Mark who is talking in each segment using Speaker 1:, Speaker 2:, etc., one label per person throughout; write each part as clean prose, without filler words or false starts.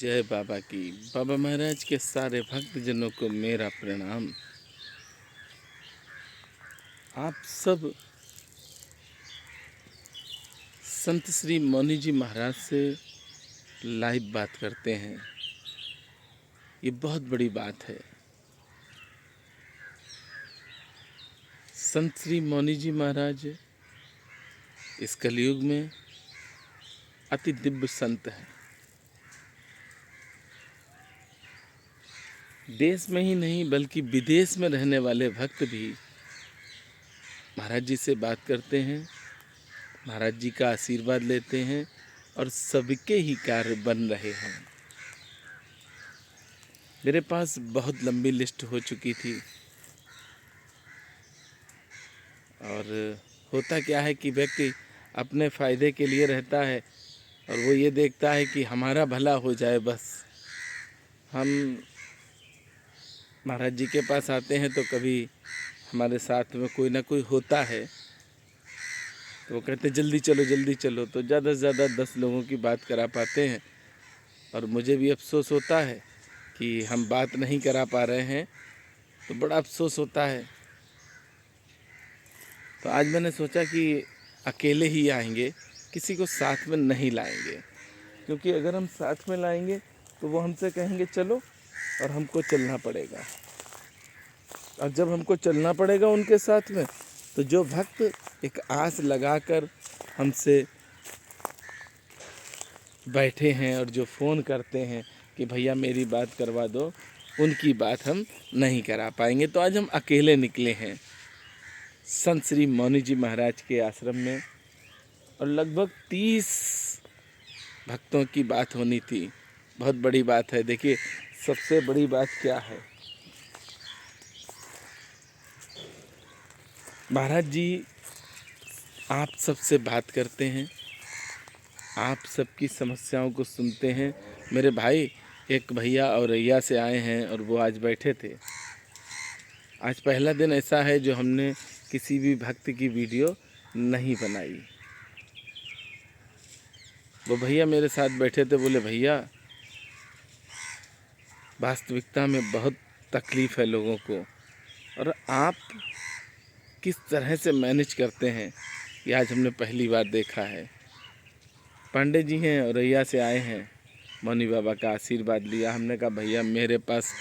Speaker 1: जय बाबा की। बाबा महाराज के सारे भक्तजनों को मेरा प्रणाम। आप सब संत श्री मौनी जी महाराज से लाइव बात करते हैं, ये बहुत बड़ी बात है। संत श्री मौनी जी महाराज इस कलयुग में अति दिव्य संत हैं। देश में ही नहीं बल्कि विदेश में रहने वाले भक्त भी महाराज जी से बात करते हैं, महाराज जी का आशीर्वाद लेते हैं और सबके ही कार्य बन रहे हैं। मेरे पास बहुत लंबी लिस्ट हो चुकी थी और होता क्या है कि व्यक्ति अपने फ़ायदे के लिए रहता है और वो ये देखता है कि हमारा भला हो जाए। बस हम महाराज जी के पास आते हैं तो कभी हमारे साथ में कोई ना कोई होता है तो वो कहते जल्दी चलो तो ज़्यादा से ज़्यादा 10 लोगों की बात करा पाते हैं। और मुझे भी अफसोस होता है कि हम बात नहीं करा पा रहे हैं, तो बड़ा अफसोस होता है। तो आज मैंने सोचा कि अकेले ही आएंगे, किसी को साथ में नहीं लाएंगे, क्योंकि अगर हम साथ में लाएंगे तो वो हमसे कहेंगे चलो और हमको चलना पड़ेगा। और जब हमको चलना पड़ेगा उनके साथ में, तो जो भक्त एक आस लगाकर हमसे बैठे हैं और जो फ़ोन करते हैं कि भैया मेरी बात करवा दो, उनकी बात हम नहीं करा पाएंगे। तो आज हम अकेले निकले हैं संत श्री मौनी जी महाराज के आश्रम में और लगभग 30 भक्तों की बात होनी थी। बहुत बड़ी बात है। देखिए सबसे बड़ी बात क्या है, महाराज जी आप सबसे बात करते हैं, आप सबकी समस्याओं को सुनते हैं। मेरे भाई एक भैया औरैया से आए हैं और वो आज बैठे थे। आज पहला दिन ऐसा है जो हमने किसी भी भक्त की वीडियो नहीं बनाई। वो भैया मेरे साथ बैठे थे, बोले भैया वास्तविकता में बहुत तकलीफ़ है लोगों को और आप किस तरह से मैनेज करते हैं ये आज हमने पहली बार देखा है। पांडे जी हैं औरैया से आए हैं, मौनी बाबा का आशीर्वाद लिया। हमने कहा भैया मेरे पास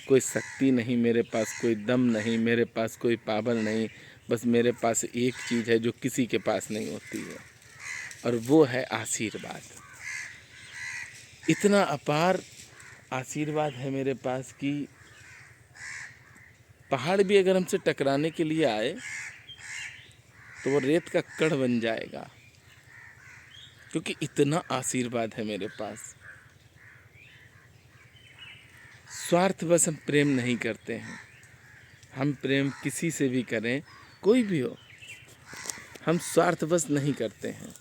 Speaker 1: कोई शक्ति नहीं, मेरे पास कोई दम नहीं, मेरे पास कोई पावर नहीं, बस मेरे पास एक चीज़ है जो किसी के पास नहीं होती है और वो है आशीर्वाद। इतना अपार आशीर्वाद है मेरे पास कि पहाड़ भी अगर हमसे टकराने के लिए आए तो वो रेत का कण बन जाएगा, क्योंकि इतना आशीर्वाद है मेरे पास। स्वार्थवश हम प्रेम नहीं करते हैं। हम प्रेम किसी से भी करें, कोई भी हो, हम स्वार्थवश नहीं करते हैं,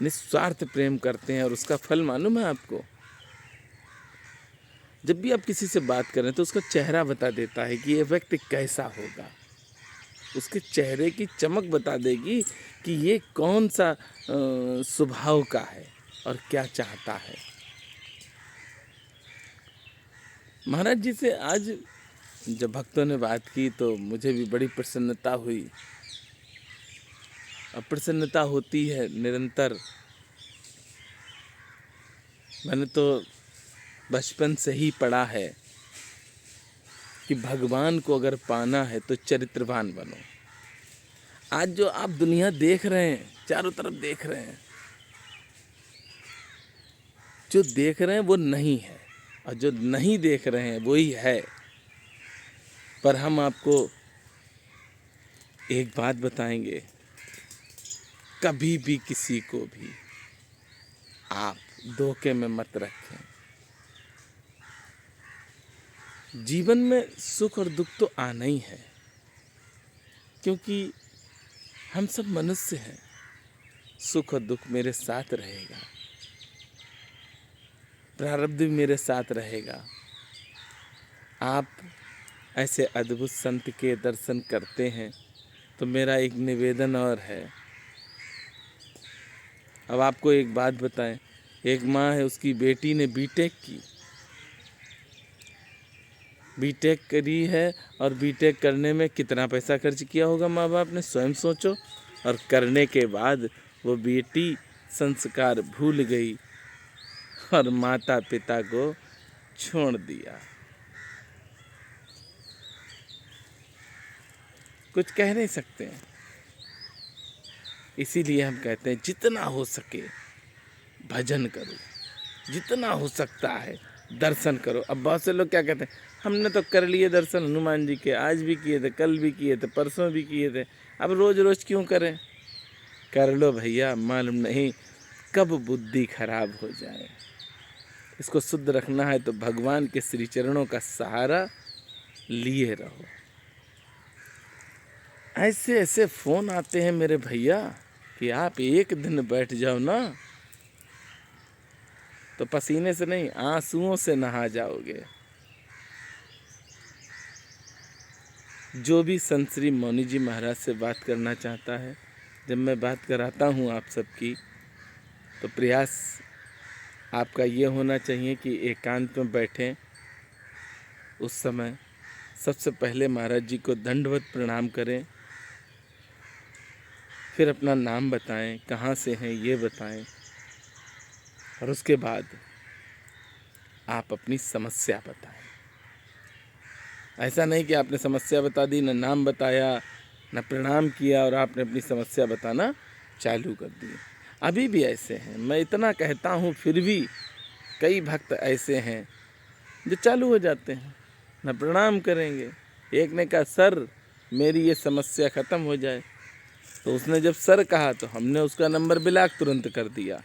Speaker 1: निस्वार्थ प्रेम करते हैं। और उसका फल मालूम है आपको, जब भी आप किसी से बात करें तो उसका चेहरा बता देता है कि ये व्यक्ति कैसा होगा। उसके चेहरे की चमक बता देगी कि ये कौन सा स्वभाव का है और क्या चाहता है। महाराज जी से आज जब भक्तों ने बात की तो मुझे भी बड़ी प्रसन्नता हुई। और प्रसन्नता होती है निरंतर। मैंने तो बचपन से ही पढ़ा है कि भगवान को अगर पाना है तो चरित्रवान बनो। आज जो आप दुनिया देख रहे हैं, चारों तरफ देख रहे हैं, जो देख रहे हैं वो नहीं है और जो नहीं देख रहे हैं वही है। पर हम आपको एक बात बताएंगे, कभी भी किसी को भी आप धोखे में मत रखें। जीवन में सुख और दुख तो आना ही है, क्योंकि हम सब मनुष्य हैं। सुख और दुख मेरे साथ रहेगा, प्रारब्ध भी मेरे साथ रहेगा। आप ऐसे अद्भुत संत के दर्शन करते हैं तो मेरा एक निवेदन और है। अब आपको एक बात बताएं, एक माँ है, उसकी बेटी ने बीटेक की, बीटेक करी है, और बीटेक करने में कितना पैसा खर्च किया होगा माँ बाप ने, स्वयं सोचो। और करने के बाद वो बेटी संस्कार भूल गई और माता पिता को छोड़ दिया। कुछ कह नहीं सकते हैं। इसीलिए हम कहते हैं जितना हो सके भजन करो, जितना हो सकता है दर्शन करो। अब बहुत से लोग क्या कहते हैं, हमने तो कर लिए दर्शन हनुमान जी के, आज भी किए थे, कल भी किए थे, परसों भी किए थे, अब रोज़ रोज़ क्यों करें। कर लो भैया, मालूम नहीं कब बुद्धि खराब हो जाए। इसको शुद्ध रखना है तो भगवान के श्री चरणों का सहारा लिए रहो। ऐसे ऐसे फ़ोन आते हैं मेरे भैया कि आप एक दिन बैठ जाओ ना तो पसीने से नहीं, आंसुओं से नहा जाओगे। जो भी संत श्री मौनी जी महाराज से बात करना चाहता है, जब मैं बात कराता हूँ आप सबकी, तो प्रयास आपका ये होना चाहिए कि एकांत में बैठें। उस समय सबसे पहले महाराज जी को दंडवत प्रणाम करें, फिर अपना नाम बताएं, कहाँ से हैं ये बताएं, और उसके बाद आप अपनी समस्या बताएं। ऐसा नहीं कि आपने समस्या बता दी, न नाम बताया, न प्रणाम किया, और आपने अपनी समस्या बताना चालू कर दी। अभी भी ऐसे हैं, मैं इतना कहता हूँ फिर भी कई भक्त ऐसे हैं जो चालू हो जाते हैं, न प्रणाम करेंगे। एक ने कहा सर मेरी ये समस्या ख़त्म हो जाए, तो उसने जब सर कहा तो हमने उसका नंबर ब्लॉक तुरंत कर दिया।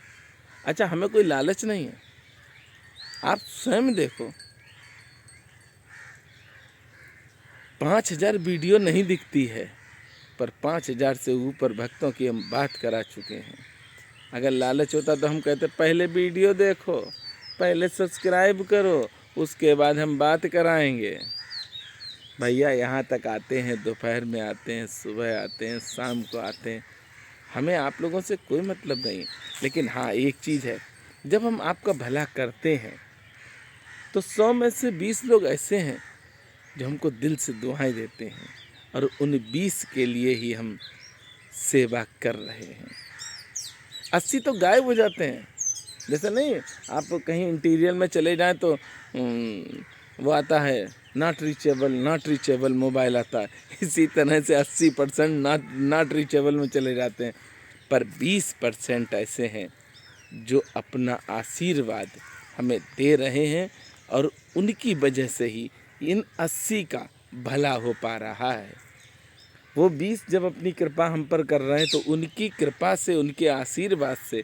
Speaker 1: अच्छा, हमें कोई लालच नहीं है, आप स्वयं देखो 5,000 वीडियो नहीं दिखती है, पर 5,000 से ऊपर भक्तों की हम बात करा चुके हैं। अगर लालच होता तो हम कहते पहले वीडियो देखो, पहले सब्सक्राइब करो, उसके बाद हम बात कराएंगे। भैया यहाँ तक आते हैं, दोपहर में आते हैं, सुबह आते हैं, शाम को आते हैं, हमें आप लोगों से कोई मतलब नहीं। लेकिन हाँ, एक चीज़ है, जब हम आपका भला करते हैं तो 100 में से 20 लोग ऐसे हैं जो हमको दिल से दुआएं देते हैं, और उन 20 के लिए ही हम सेवा कर रहे हैं। 80 तो गायब हो जाते हैं। जैसे नहीं, आप कहीं इंटीरियर में चले जाएं तो वो आता है नॉट रीचेबल मोबाइल आता है। इसी तरह से 80% नॉट रीचेबल में चले जाते हैं, पर 20% ऐसे हैं जो अपना आशीर्वाद हमें दे रहे हैं, और उनकी वजह से ही इन 80 का भला हो पा रहा है। वो 20 जब अपनी कृपा हम पर कर रहे हैं तो उनकी कृपा से, उनके आशीर्वाद से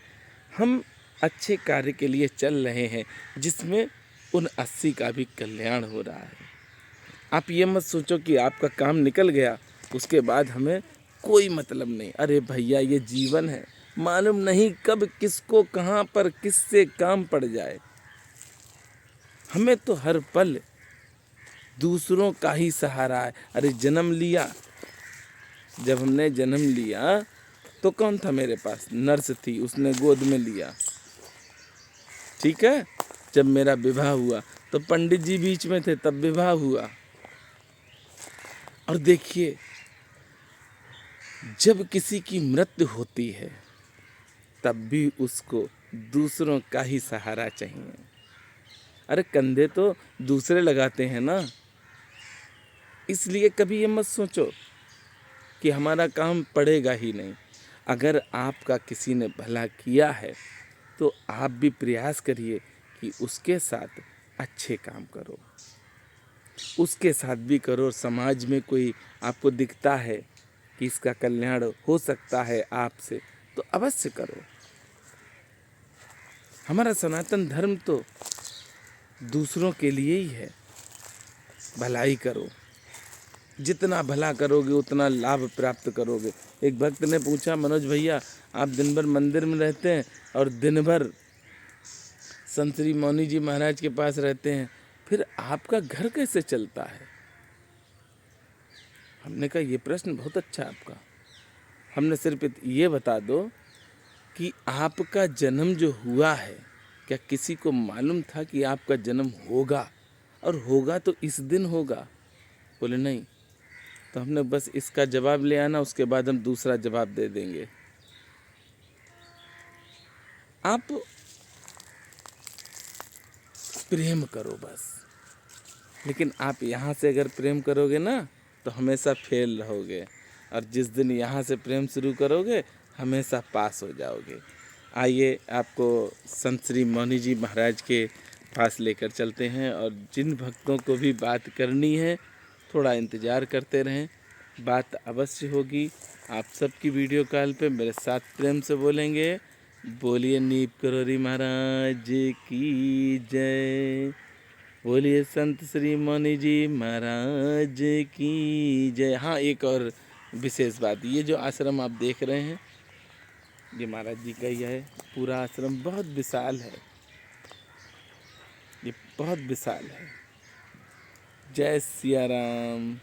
Speaker 1: हम अच्छे कार्य के लिए चल रहे हैं, जिसमें उन 80 का भी कल्याण हो रहा है। आप ये मत सोचो कि आपका काम निकल गया उसके बाद हमें कोई मतलब नहीं। अरे भैया, ये जीवन है, मालूम नहीं कब किसको कहाँ पर किससे काम पड़ जाए। हमें तो हर पल दूसरों का ही सहारा है। अरे जन्म लिया, जब हमने जन्म लिया तो कौन था मेरे पास, नर्स थी, उसने गोद में लिया, ठीक है। जब मेरा विवाह हुआ तो पंडित जी बीच में थे, तब विवाह हुआ। और देखिए, जब किसी की मृत्यु होती है तब भी उसको दूसरों का ही सहारा चाहिए। अरे कंधे तो दूसरे लगाते हैं ना। इसलिए कभी ये मत सोचो कि हमारा काम पड़ेगा ही नहीं। अगर आपका किसी ने भला किया है तो आप भी प्रयास करिए कि उसके साथ अच्छे काम करो, उसके साथ भी करो। समाज में कोई आपको दिखता है कि इसका कल्याण हो सकता है आपसे, तो अवश्य करो। हमारा सनातन धर्म तो दूसरों के लिए ही है। भलाई करो, जितना भला करोगे उतना लाभ प्राप्त करोगे। एक भक्त ने पूछा, मनोज भैया आप दिन भर मंदिर में रहते हैं और दिन भर संत श्री मौनी जी महाराज के पास रहते हैं, फिर आपका घर कैसे चलता है? हमने कहा ये प्रश्न बहुत अच्छा है आपका। हमने सिर्फ ये बता दो कि आपका जन्म जो हुआ है क्या किसी को मालूम था कि आपका जन्म होगा, और होगा तो इस दिन होगा? बोले नहीं। तो हमने बस इसका जवाब ले आना, उसके बाद हम दूसरा जवाब दे देंगे। आप प्रेम करो बस, लेकिन आप यहाँ से अगर प्रेम करोगे ना तो हमेशा फेल रहोगे, और जिस दिन यहाँ से प्रेम शुरू करोगे हमेशा पास हो जाओगे। आइए आपको संत श्री मौनी जी महाराज के पास लेकर चलते हैं, और जिन भक्तों को भी बात करनी है थोड़ा इंतज़ार करते रहें, बात अवश्य होगी। आप सबकी वीडियो कॉल पे मेरे साथ प्रेम से बोलेंगे, बोलिए नीप करोरी महाराज की जय, बोलिए संत श्री मौनी जी महाराज की जय। हाँ, एक और विशेष बात, ये जो आश्रम आप देख रहे हैं ये महाराज जी का ही है। पूरा आश्रम बहुत विशाल है, ये बहुत विशाल है। जय सिया राम।